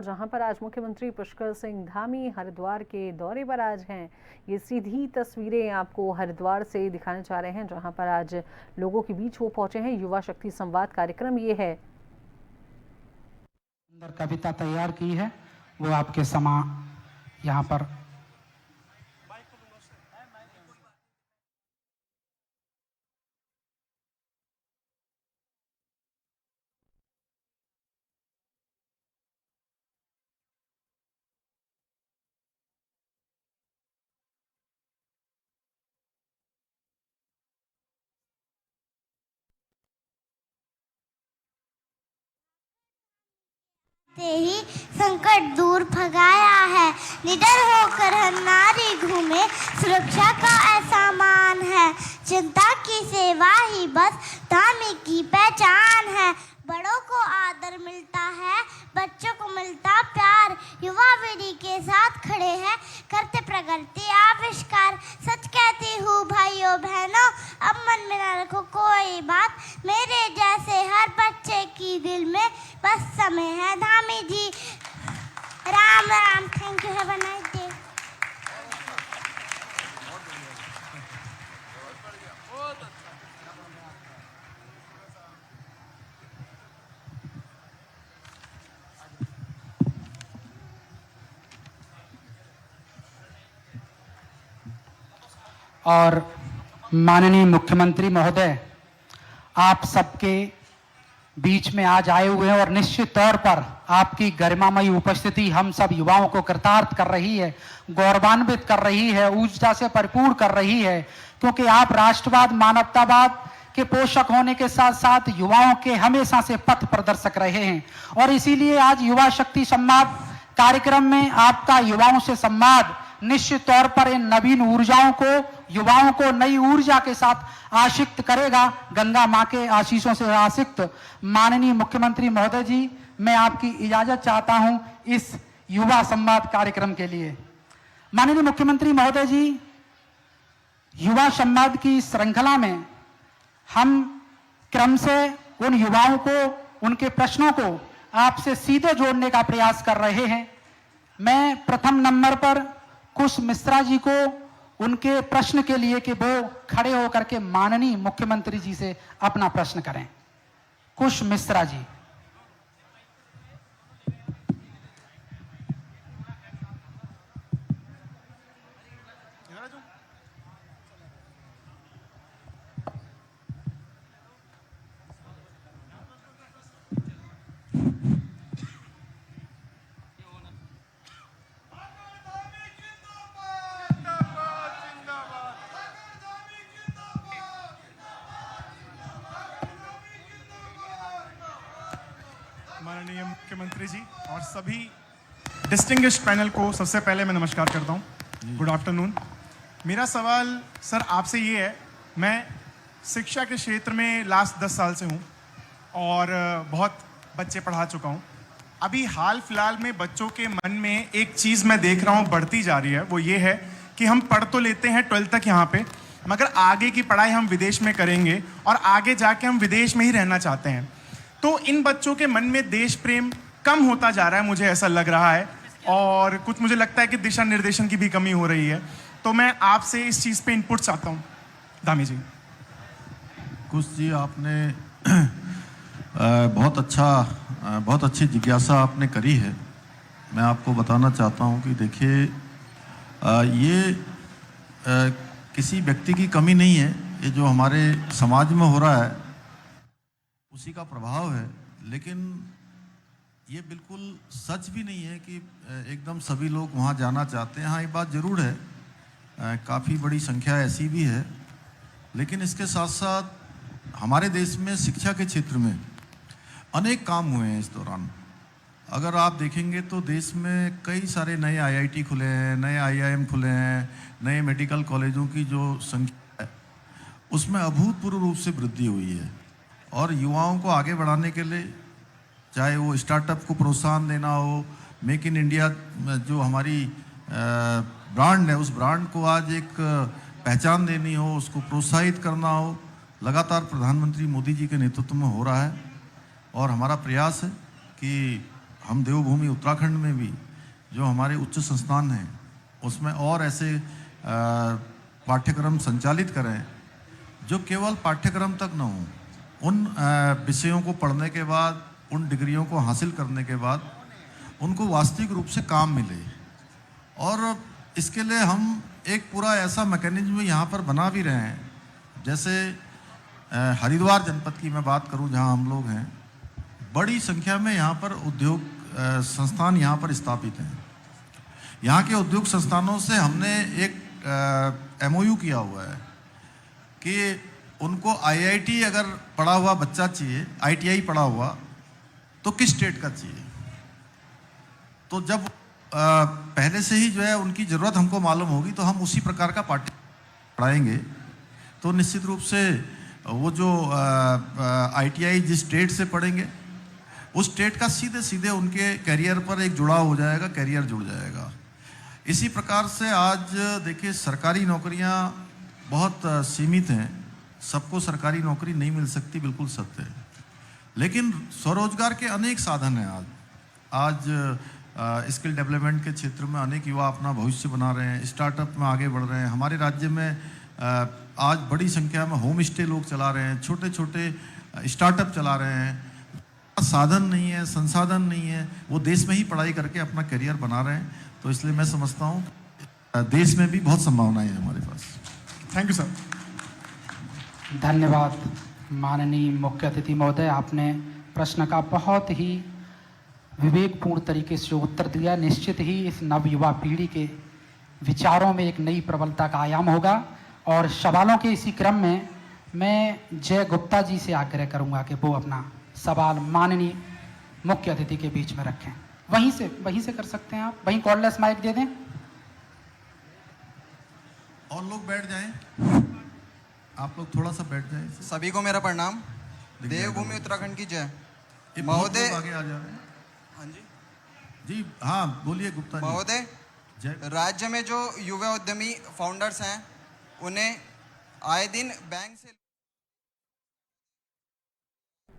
जहां पर आज मुख्यमंत्री पुष्कर सिंह धामी हरिद्वार के दौरे पर आज हैं। ये सीधी तस्वीरें आपको हरिद्वार से दिखाने जा रहे हैं, जहां पर आज लोगों के बीच वो पहुंचे हैं। युवा शक्ति संवाद कार्यक्रम ये है। सुंदर कविता तैयार की है, वो आपके समा यहाँ पर से ही संकट दूर भगाया है। निडर होकर हर नारी घूमे, सुरक्षा का ऐसा मान है। जनता की सेवा ही बस धामी की पहचान है। बड़ों को आदर मिलता है, बच्चों को मिलता प्यार। युवा पीढ़ी के साथ खड़े हैं, करते प्रगति आविष्कार। सच कहती हूँ भाइयों बहनों, अब मन में न रखो कोई बात। मेरे जैसे हर बच्चे की दिल में बस समय है Dhami ji. Ram Ram. Thank you. Have a nice day. और माननीय मुख्यमंत्री महोदय आप सबके बीच में आज आए हुए हैं और निश्चित तौर पर आपकी गरिमामयी उपस्थिति हम सब युवाओं को कृतार्थ कर रही है, गौरवान्वित कर रही है, ऊर्जा से भरपूर कर रही है, क्योंकि आप राष्ट्रवाद मानवतावाद के पोषक होने के साथ साथ युवाओं के हमेशा से पथ प्रदर्शक रहे हैं। और इसीलिए आज युवा शक्ति संवाद कार्यक्रम में आपका युवाओं से संवाद निश्चित तौर पर इन नवीन ऊर्जाओं को, युवाओं को नई ऊर्जा के साथ आशिक्त करेगा। गंगा मां के आशीषों से आशिक्त माननीय मुख्यमंत्री महोदय जी, मैं आपकी इजाजत चाहता हूं इस युवा संवाद कार्यक्रम के लिए। माननीय मुख्यमंत्री महोदय जी, युवा संवाद की श्रृंखला में हम क्रम से उन युवाओं को, उनके प्रश्नों को आपसे सीधे जोड़ने का प्रयास कर रहे हैं। मैं प्रथम नंबर पर कुश मिश्रा जी को उनके प्रश्न के लिए कि वो खड़े होकर के माननीय मुख्यमंत्री जी से अपना प्रश्न करें। कुश मिश्रा जी। माननीय मुख्यमंत्री जी और सभी डिस्टिंग्विश्ड पैनल को सबसे पहले मैं नमस्कार करता हूं। Good afternoon. मेरा सवाल सर आपसे ये है, मैं शिक्षा के क्षेत्र में लास्ट 10 साल से हूं और बहुत बच्चे पढ़ा चुका हूं। अभी हाल फिलहाल में बच्चों के मन में एक चीज़ मैं देख रहा हूं बढ़ती जा रही है, वो ये है कि हम पढ़ तो लेते हैं 12th तक यहाँ पे, मगर आगे की पढ़ाई हम विदेश में करेंगे और आगे जाके हम विदेश में ही रहना चाहते हैं। तो इन बच्चों के मन में देश प्रेम कम होता जा रहा है, मुझे ऐसा लग रहा है, और कुछ मुझे लगता है कि दिशा निर्देशन की भी कमी हो रही है। तो मैं आपसे इस चीज़ पे इनपुट चाहता हूँ। धामी जी। कुश जी, आपने बहुत अच्छी जिज्ञासा आपने करी है। मैं आपको बताना चाहता हूँ कि देखिए, ये किसी व्यक्ति की कमी नहीं है, ये जो हमारे समाज में हो रहा है उसी का प्रभाव है। लेकिन ये बिल्कुल सच भी नहीं है कि एकदम सभी लोग वहाँ जाना चाहते हैं। हाँ, एक बात ज़रूर है, काफ़ी बड़ी संख्या ऐसी भी है, लेकिन इसके साथ साथ हमारे देश में शिक्षा के क्षेत्र में अनेक काम हुए हैं इस दौरान। अगर आप देखेंगे तो देश में कई सारे नए IIT खुले हैं, नए IIM खुले हैं, नए मेडिकल कॉलेजों की जो संख्या है उसमें अभूतपूर्व रूप से वृद्धि हुई है। और युवाओं को आगे बढ़ाने के लिए, चाहे वो स्टार्टअप को प्रोत्साहन देना हो, मेक इन इंडिया जो हमारी ब्रांड है, उस ब्रांड को आज एक पहचान देनी हो, उसको प्रोत्साहित करना हो, लगातार प्रधानमंत्री मोदी जी के नेतृत्व में हो रहा है। और हमारा प्रयास है कि हम देवभूमि उत्तराखंड में भी जो हमारे उच्च संस्थान हैं उसमें और ऐसे पाठ्यक्रम संचालित करें जो केवल पाठ्यक्रम तक न हों, उन विषयों को पढ़ने के बाद, उन डिग्रियों को हासिल करने के बाद उनको वास्तविक रूप से काम मिले। और इसके लिए हम एक पूरा ऐसा मैकेनिज्म यहाँ पर बना भी रहे हैं। जैसे हरिद्वार जनपद की मैं बात करूँ, जहाँ हम लोग हैं, बड़ी संख्या में यहाँ पर उद्योग संस्थान यहाँ पर स्थापित हैं। यहाँ के उद्योग संस्थानों से हमने एक MOU किया हुआ है कि उनको IIT अगर पढ़ा हुआ बच्चा चाहिए, ITI पढ़ा हुआ, तो किस स्टेट का चाहिए। तो जब पहले से ही जो है उनकी ज़रूरत हमको मालूम होगी तो हम उसी प्रकार का पाठ्य पढ़ाएंगे। तो निश्चित रूप से वो जो ITI जिस स्टेट से पढ़ेंगे उस स्टेट का सीधे सीधे उनके करियर पर एक जुड़ाव हो जाएगा, करियर जुड़ जाएगा। इसी प्रकार से आज देखिए सरकारी नौकरियां बहुत सीमित हैं, सबको सरकारी नौकरी नहीं मिल सकती, बिल्कुल सत्य है। लेकिन स्वरोजगार के अनेक साधन हैं। आज स्किल डेवलपमेंट के क्षेत्र में अनेक युवा अपना भविष्य बना रहे हैं, स्टार्टअप में आगे बढ़ रहे हैं। हमारे राज्य में आज बड़ी संख्या में होम स्टे लोग चला रहे हैं, छोटे छोटे स्टार्टअप चला रहे हैं। साधन नहीं है, संसाधन नहीं है, वो देश में ही पढ़ाई करके अपना करियर बना रहे हैं। तो इसलिए मैं समझता हूँ देश में भी बहुत संभावनाएं हैं हमारे पास। Thank you sir. धन्यवाद माननीय मुख्य अतिथि महोदय, आपने प्रश्न का बहुत ही विवेकपूर्ण तरीके से उत्तर दिया। निश्चित ही इस नवयुवा पीढ़ी के विचारों में एक नई प्रबलता का आयाम होगा। और सवालों के इसी क्रम में मैं जय गुप्ता जी से आग्रह करूंगा कि वो अपना सवाल माननीय मुख्य अतिथि के बीच में रखें। वहीं से कर सकते हैं आप, वहीं कॉर्डलेस माइक दे दें और लोग बैठ जाएं, आप लोग थोड़ा सा बैठ जाएं। सभी को मेरा प्रणाम। देवभूमि उत्तराखंड की जय। महोदय आगे आ जा रहे हैं। हाँ जी जी हाँ बोलिए गुप्ता जी। महोदय, राज्य में जो युवा उद्यमी फाउंडर्स हैं उन्हें आए दिन बैंक से